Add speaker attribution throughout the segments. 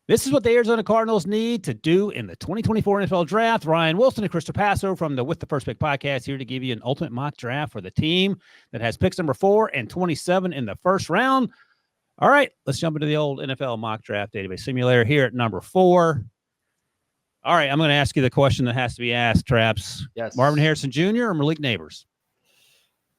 Speaker 1: This is what the Arizona Cardinals need to do in the 2024 NFL Draft. Ryan Wilson and Chris Passo from the With the First Pick podcast here to give you an ultimate mock draft for the team that has picks number 4 and 27 in the first round. All right, let's jump into the old NFL mock draft database simulator here at number 4. All right, I'm going to ask you the question that has to be asked, Traps.
Speaker 2: Yes.
Speaker 1: Marvin Harrison Jr. or Malik Neighbors?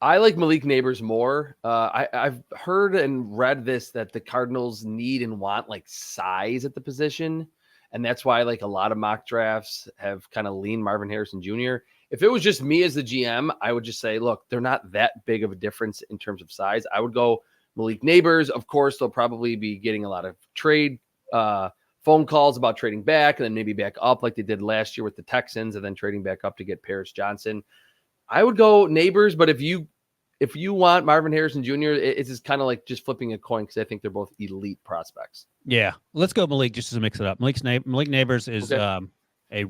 Speaker 2: I like Malik Neighbors more. I've heard and read this, that the Cardinals need and want like size at the position. And that's why like a lot of mock drafts have kind of leaned Marvin Harrison Jr. If it was just me as the GM, I would just say, look, they're not that big of a difference in terms of size. I would go Malik Neighbors. Of course, they'll probably be getting a lot of trade phone calls about trading back and then maybe back up like they did last year with the Texans and then trading back up to get Paris Johnson. I would go Neighbors, but if you want Marvin Harrison Jr., it's just kind of like just flipping a coin because I think they're both elite prospects.
Speaker 1: Yeah, let's go Malik just to mix it up. Malik Neighbors is a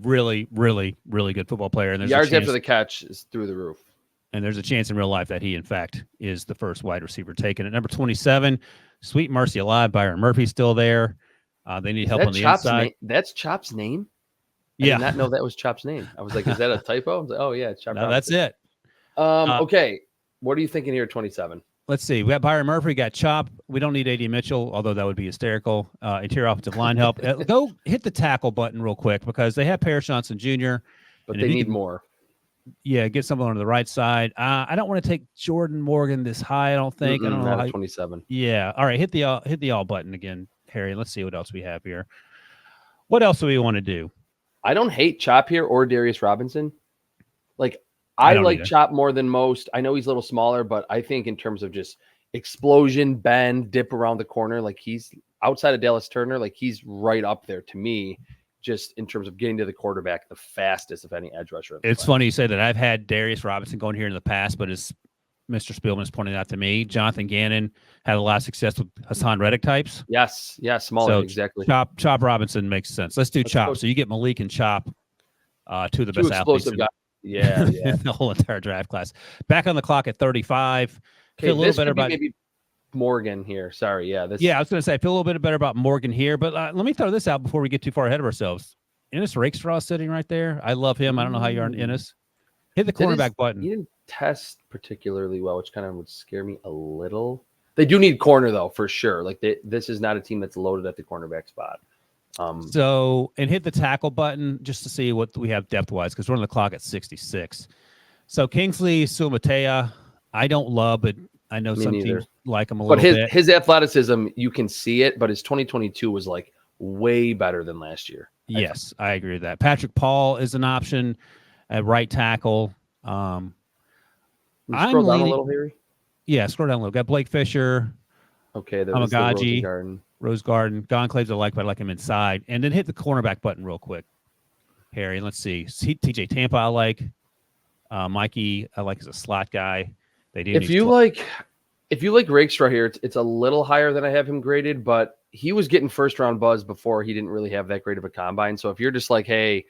Speaker 1: really, really, really good football player. And there's
Speaker 2: yards after the catch is through the roof.
Speaker 1: And there's a chance in real life that he, in fact, is the first wide receiver taken. At number 27, Sweet Mercy Alive, Byron Murphy's still there. They need help on the inside.
Speaker 2: That's Chop's name? I
Speaker 1: Yeah.
Speaker 2: did not know that was Chop's name. I was like, is that a typo? I was like, oh, yeah, it's Chop.
Speaker 1: No, that's it.
Speaker 2: Okay. What are you thinking here at 27?
Speaker 1: Let's see. We got Byron Murphy, we got Chop. We don't need A.D. Mitchell, although that would be hysterical. Interior offensive line help. Go hit the tackle button real quick because they have Paris Johnson Jr.
Speaker 2: But they need more.
Speaker 1: Yeah, get someone on the right side. I don't want to take Jordan Morgan this high, I don't think. I don't know.
Speaker 2: 27.
Speaker 1: Yeah. All right, hit the all button again, Harry. Let's see what else we have here. What else do we want to do?
Speaker 2: I don't hate Chop here or Darius Robinson. Like, I like either. Chop more than most. I know he's a little smaller, but I think in terms of just explosion, bend, dip around the corner, like he's outside of Dallas Turner, like he's right up there to me, just in terms of getting to the quarterback the fastest of any edge rusher.
Speaker 1: It's funny you say that. I've had Darius Robinson going here in the past, but as Mr. Spielman has pointed out to me, Jonathan Gannon had a lot of success with Hassan Reddick types.
Speaker 2: Yes, smaller, so exactly.
Speaker 1: Chop Robinson makes sense. Let's do Chop. So you get Malik and Chop, two of the best athletes.
Speaker 2: Yeah.
Speaker 1: The whole entire draft class. Back on the clock at 35.
Speaker 2: Okay, feel a little better about maybe Morgan here. Sorry, yeah.
Speaker 1: I was going to say I feel a little bit better about Morgan here, but let me throw this out before we get too far ahead of ourselves. Ennis Rakestraw sitting right there. I love him. I don't know how you are in Ennis. Hit the cornerback button.
Speaker 2: He didn't test particularly well, which kind of would scare me a little. They do need corner though, for sure. Like this is not a team that's loaded at the cornerback spot.
Speaker 1: And hit the tackle button just to see what we have depth-wise because we're on the clock at 66. So Kingsley Sumatea, I don't love, but I know some teams like him a little bit.
Speaker 2: But his athleticism, you can see it, but his 2022 was like way better than last year.
Speaker 1: Yes, I agree with that. Patrick Paul is an option at right tackle.
Speaker 2: Scroll down a little, Harry?
Speaker 1: Yeah, scroll down a little. Got Blake Fisher.
Speaker 2: Okay, there's
Speaker 1: Amagaji. Rose Garden. Gonclaves I like, but I like him inside. And then hit the cornerback button real quick, Harry. Let's see. TJ Tampa I like. Mikey I like as a slot guy.
Speaker 2: If you like Rakestraw here, it's a little higher than I have him graded, but he was getting first round buzz before he didn't really have that great of a combine. So if you're just like, hey,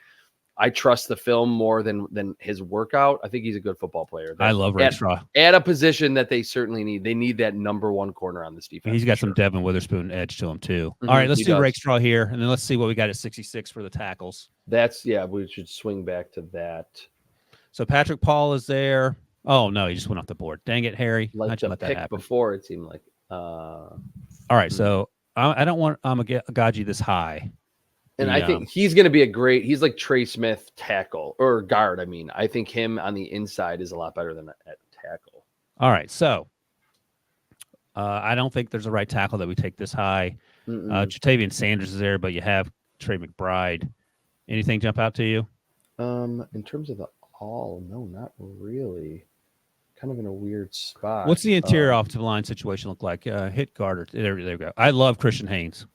Speaker 2: I trust the film more than his workout, I think he's a good football player.
Speaker 1: I love Rakestraw.
Speaker 2: At a position that they certainly need. They need that number one corner on this defense.
Speaker 1: He's got some Devin Witherspoon edge to him, too. All right, let's do Rakestraw here, and then let's see what we got at 66 for the tackles.
Speaker 2: We should swing back to that.
Speaker 1: So Patrick Paul is there. Oh, no, he just went off the board. Dang it, Harry.
Speaker 2: Like the pick before, it seemed like.
Speaker 1: All right, so I don't want Amagaji this high.
Speaker 2: And I think he's going to be he's like Trey Smith tackle or guard. I mean, I think him on the inside is a lot better than at tackle.
Speaker 1: All right. So I don't think there's a right tackle that we take this high. Jatavian Sanders is there, but you have Trey McBride. Anything jump out to you?
Speaker 2: In terms of no, not really. Kind of in a weird spot.
Speaker 1: What's the interior offensive line situation look like? Hit guard. There we go. I love Christian Haynes.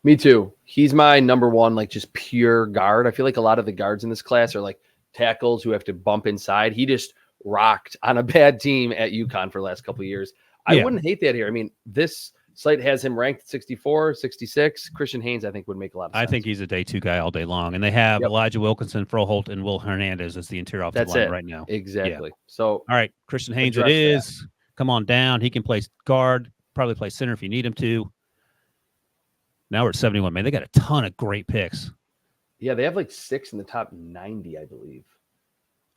Speaker 2: Me too. He's my number one, like just pure guard. I feel like a lot of the guards in this class are like tackles who have to bump inside. He just rocked on a bad team at UConn for the last couple of years. I wouldn't hate that here. I mean, this site has him ranked 64, 66. Christian Haynes, I think, would make a lot of sense.
Speaker 1: I think he's a day two guy all day long. And they have Elijah Wilkinson, Froholt, and Will Hernandez as the interior offensive line right now.
Speaker 2: Exactly.
Speaker 1: Yeah.
Speaker 2: So,
Speaker 1: all right, Christian Haynes it is. That. Come on down. He can play guard, probably play center if you need him to. Now we're at 71. Man, they got a ton of great picks.
Speaker 2: Yeah, they have like 6 in the top 90, I believe.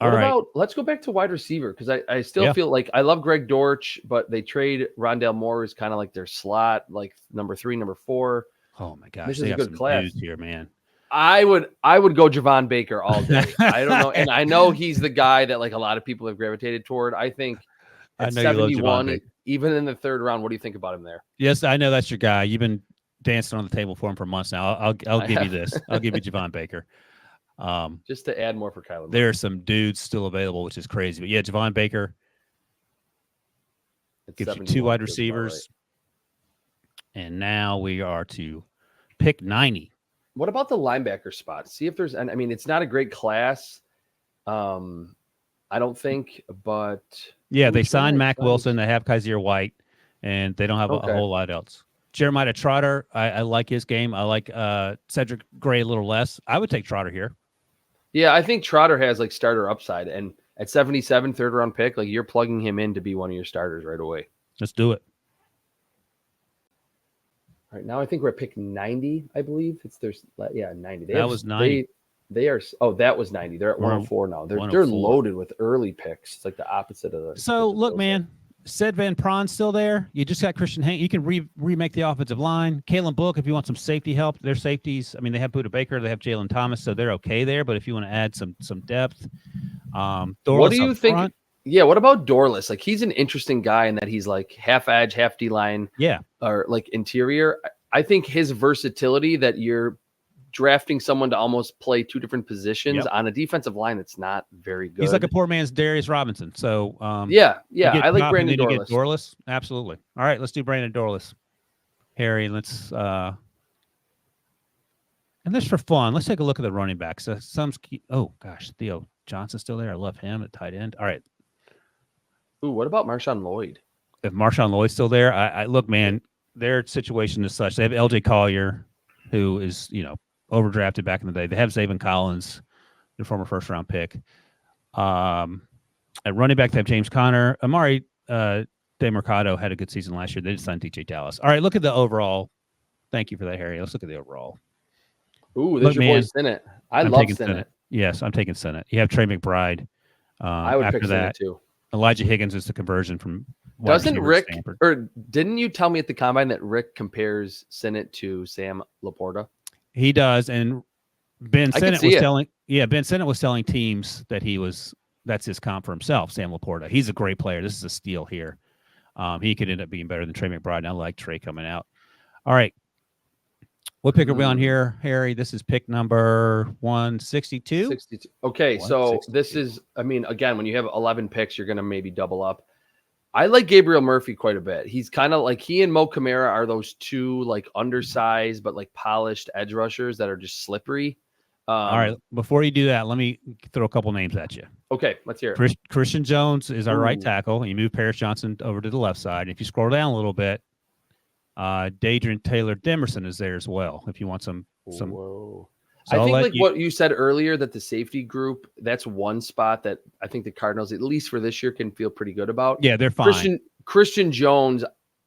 Speaker 1: All
Speaker 2: What
Speaker 1: right.
Speaker 2: about, let's go back to wide receiver, because I still
Speaker 1: Yeah.
Speaker 2: feel like I love Greg Dortch, but they trade Rondale Moore as kind of like their slot, like number 3, number 4.
Speaker 1: Oh my gosh,
Speaker 2: This
Speaker 1: they
Speaker 2: is a
Speaker 1: have
Speaker 2: good
Speaker 1: some
Speaker 2: class.
Speaker 1: dudes here, man.
Speaker 2: I would go Javon Baker all day. I don't know. And I know he's the guy that like a lot of people have gravitated toward. I think
Speaker 1: I
Speaker 2: at
Speaker 1: know you love Javon
Speaker 2: 71,
Speaker 1: Baker.
Speaker 2: even in the 3rd round, what do you think about him there?
Speaker 1: Yes, I know that's your guy. You've been dancing on the table for him for months now. I'll give you this. I'll give you Javon Baker.
Speaker 2: Just to add more for Kyler Murray.
Speaker 1: There are some dudes still available, which is crazy. But yeah, Javon Baker gives you 2 wide receivers. Right. And now we are to pick 90.
Speaker 2: What about the linebacker spot? See if there's, and I mean, it's not a great class. I don't think, but
Speaker 1: yeah, they signed Mac Wilson. They have Kaiser White, and they don't have a whole lot else. Jeremiah Trotter, I like his game. I like Cedric Gray a little less. I would take Trotter here.
Speaker 2: Yeah, I think Trotter has like starter upside, and at 77, 3rd round pick, like you're plugging him in to be one of your starters right away.
Speaker 1: Let's do it.
Speaker 2: All right, now I think we're at pick 90, I believe. 90.
Speaker 1: That was 90.
Speaker 2: They are, that was 90. They're at 104 now. They're loaded with early picks. It's like the opposite of the.
Speaker 1: So look, man, Sid Van Praan's still there. You just got Christian Hank. You can remake the offensive line. Kalen Book, if you want some safety help, their safeties. I mean, they have Buda Baker, they have Jalen Thomas, so they're okay there. But if you want to add some depth,
Speaker 2: what do you think? Yeah, what about Dorless? Like, he's an interesting guy in that he's like half edge, half D line.
Speaker 1: Yeah,
Speaker 2: or like interior. I think his versatility, that you're drafting someone to almost play 2 different positions on a defensive line that's not very good.
Speaker 1: He's like a poor man's Darius Robinson. So
Speaker 2: yeah, I like Brandon Dorless.
Speaker 1: Dorless, absolutely. All right, let's do Brandon Dorless. Harry, let's and just for fun, let's take a look at the running backs. Oh gosh, Theo Johnson's still there. I love him at tight end. All right.
Speaker 2: Ooh, what about Marshawn Lloyd?
Speaker 1: If Marshawn Lloyd's still there, I look, man, their situation is such. They have LJ Collier, who is, overdrafted back in the day. They have Zaven Collins, their former 1st round pick. At running back, they have James Conner. Amari DeMercado had a good season last year. They just signed DJ Dallas. All right, look at the overall. Thank you for that, Harry. Let's look at the overall.
Speaker 2: Ooh, there's your boy Sinnott. I love Sinnott.
Speaker 1: Yes, I'm taking Sinnott. You have Trey McBride.
Speaker 2: I would pick Sinnott too.
Speaker 1: Elijah Higgins is the conversion from.
Speaker 2: Doesn't Rick, or didn't you tell me at the combine that Rick compares Sinnott to Sam Laporta?
Speaker 1: He does, and Ben Sinnott was telling teams that that's his comp for himself, Sam Laporta. He's a great player. This is a steal here. He could end up being better than Trey McBride, and I like Trey coming out. All right. What pick are we on here, Harry? This is pick number 162.
Speaker 2: 62. Okay, so this is, I mean, again, when you have 11 picks, you're going to maybe double up. I like Gabriel Murphy quite a bit. He's kind of like, he and Mo Kamara are those 2 like undersized but like polished edge rushers that are just slippery.
Speaker 1: All right, before you do that, let me throw a couple names at you.
Speaker 2: Okay, let's hear it.
Speaker 1: Christian Jones is our right tackle. You move Paris Johnson over to the left side. If you scroll down a little bit, Dadrian Taylor Demerson is there as well. If you want some.
Speaker 2: Whoa. So I think like what you said earlier, that the safety group, that's one spot that I think the Cardinals, at least for this year, can feel pretty good about.
Speaker 1: Yeah, they're fine.
Speaker 2: Christian Jones,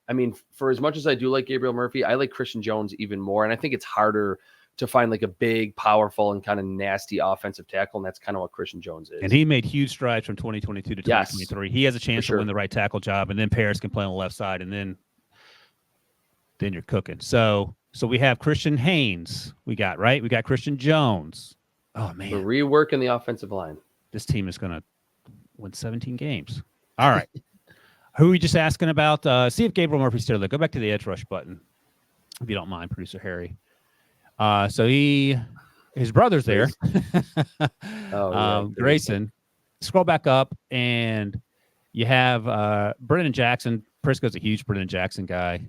Speaker 2: I mean, for as much as I do like Gabriel Murphy, I like Christian Jones even more. And I think it's harder to find like a big, powerful, and kind of nasty offensive tackle. And that's kind of what Christian Jones is.
Speaker 1: And he made huge strides from 2022 to 2023. He has a chance to win the right tackle job. And then Paris can play on the left side. And then you're cooking. So we have Christian Haynes. We got Christian Jones. Oh, man.
Speaker 2: We're reworking the offensive line.
Speaker 1: This team is going to win 17 games. All right. Who are we just asking about? See if Gabriel Murphy's still there. Go back to the edge rush button, if you don't mind, Producer Harry. So his brother's there. Grayson. Scroll back up, and you have Brennan Jackson. Prisco's a huge Brennan Jackson guy.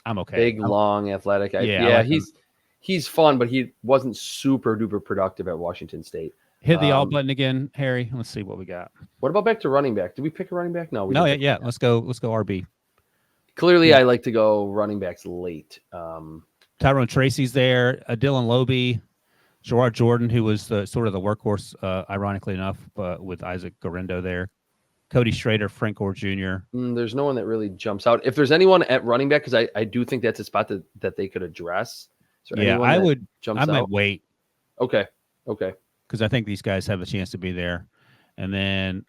Speaker 1: I'm okay.
Speaker 2: Big, long, athletic. He's fun, but he wasn't super duper productive at Washington State.
Speaker 1: Hit the alt button again, Harry. Let's see what we got.
Speaker 2: What about back to running back? Did we pick a running back? No.
Speaker 1: Yeah. Let's go RB.
Speaker 2: Clearly, I like to go running backs late.
Speaker 1: Tyrone Tracy's there. Dylan Lobe, Gerard Jordan, who was sort of the workhorse, ironically enough, with Isaac Gorendo there. Cody Schrader, Frank Gore Jr.
Speaker 2: There's no one that really jumps out. If there's anyone at running back, because I do think that's a spot that they could address.
Speaker 1: Yeah, I would. I might
Speaker 2: out?
Speaker 1: wait.
Speaker 2: Okay.
Speaker 1: Because I think these guys have a chance to be there. And then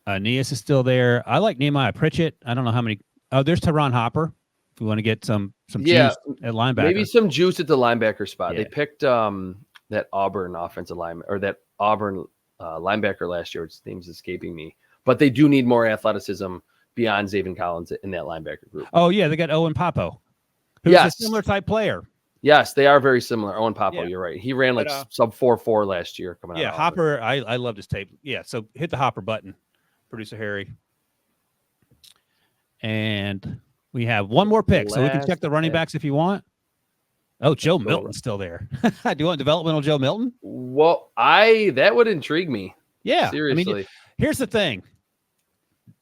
Speaker 1: Aeneas is still there. I like Nehemiah Pritchett. I don't know how many. Oh, there's Teron Hopper. If we want to get some juice at linebacker.
Speaker 2: Maybe some juice at the linebacker spot.
Speaker 1: Yeah.
Speaker 2: They picked that Auburn offensive lineman or that Auburn linebacker last year. His name's escaping me. But they do need more athleticism beyond Zaven Collins in that linebacker group.
Speaker 1: Oh, yeah. They got Owen Papo, who's a similar type player.
Speaker 2: Yes, they are very similar. Owen Papo,
Speaker 1: Yeah.
Speaker 2: You're right. He ran like sub 4.4 last year coming out.
Speaker 1: Yeah, Hopper, I loved his tape. Yeah, so hit the Hopper button, Producer Harry. And we have one more pick, so we can check the running backs if you want. Oh, Joe Milton's still there. Do you want developmental Joe Milton?
Speaker 2: Well, that would intrigue me.
Speaker 1: Yeah.
Speaker 2: Seriously.
Speaker 1: I mean, here's the thing.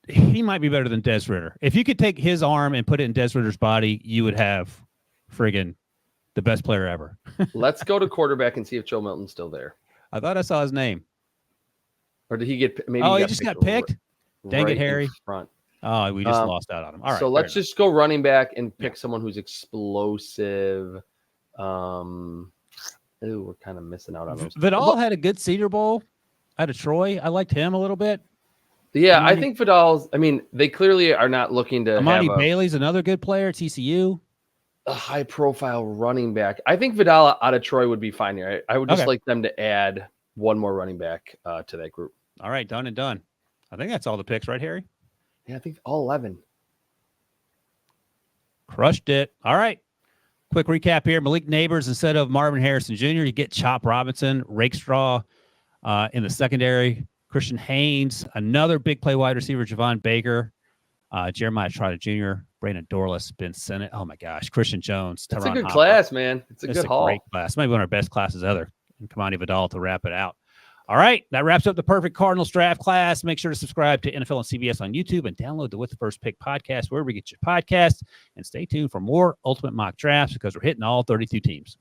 Speaker 1: He might be better than Des Ridder. If you could take his arm and put it in Des Ridder's body, you would have friggin' the best player ever.
Speaker 2: Let's go to quarterback and see if Joe Milton's still there.
Speaker 1: I thought I saw his name.
Speaker 2: Or did he get maybe?
Speaker 1: Oh, he just got picked? Dang it, Harry.
Speaker 2: Front.
Speaker 1: Oh, we just lost out on him. All right.
Speaker 2: So let's just go running back and pick someone who's explosive. We're kind of missing out on those.
Speaker 1: Vidal had a good Senior Bowl out of Troy. I liked him a little bit.
Speaker 2: Yeah, I think Vidal's. I mean, they clearly are not looking to.
Speaker 1: Amani Bailey's another good player. TCU.
Speaker 2: A high-profile running back. I think Vidal out of Troy would be fine here. I would just like them to add one more running back to that group.
Speaker 1: All right, done and done. I think that's all the picks, right, Harry?
Speaker 2: Yeah, I think all 11.
Speaker 1: Crushed it. All right. Quick recap here. Malik Neighbors instead of Marvin Harrison Jr. You get Chop Robinson, Rakestraw in the secondary. Christian Haynes, another big play wide receiver, Javon Baker, Jeremiah Trotter Jr., Brandon Dorless, Ben Sennett. Oh, my gosh. Christian Jones.
Speaker 2: It's a good class, man. It's a good haul.
Speaker 1: Great class. Maybe one of our best classes ever. And Kamani Vidal to wrap it out. All right. That wraps up the Perfect Cardinals draft class. Make sure to subscribe to NFL and CBS on YouTube and download the With the First Pick podcast wherever you get your podcasts. And stay tuned for more Ultimate Mock Drafts because we're hitting all 32 teams.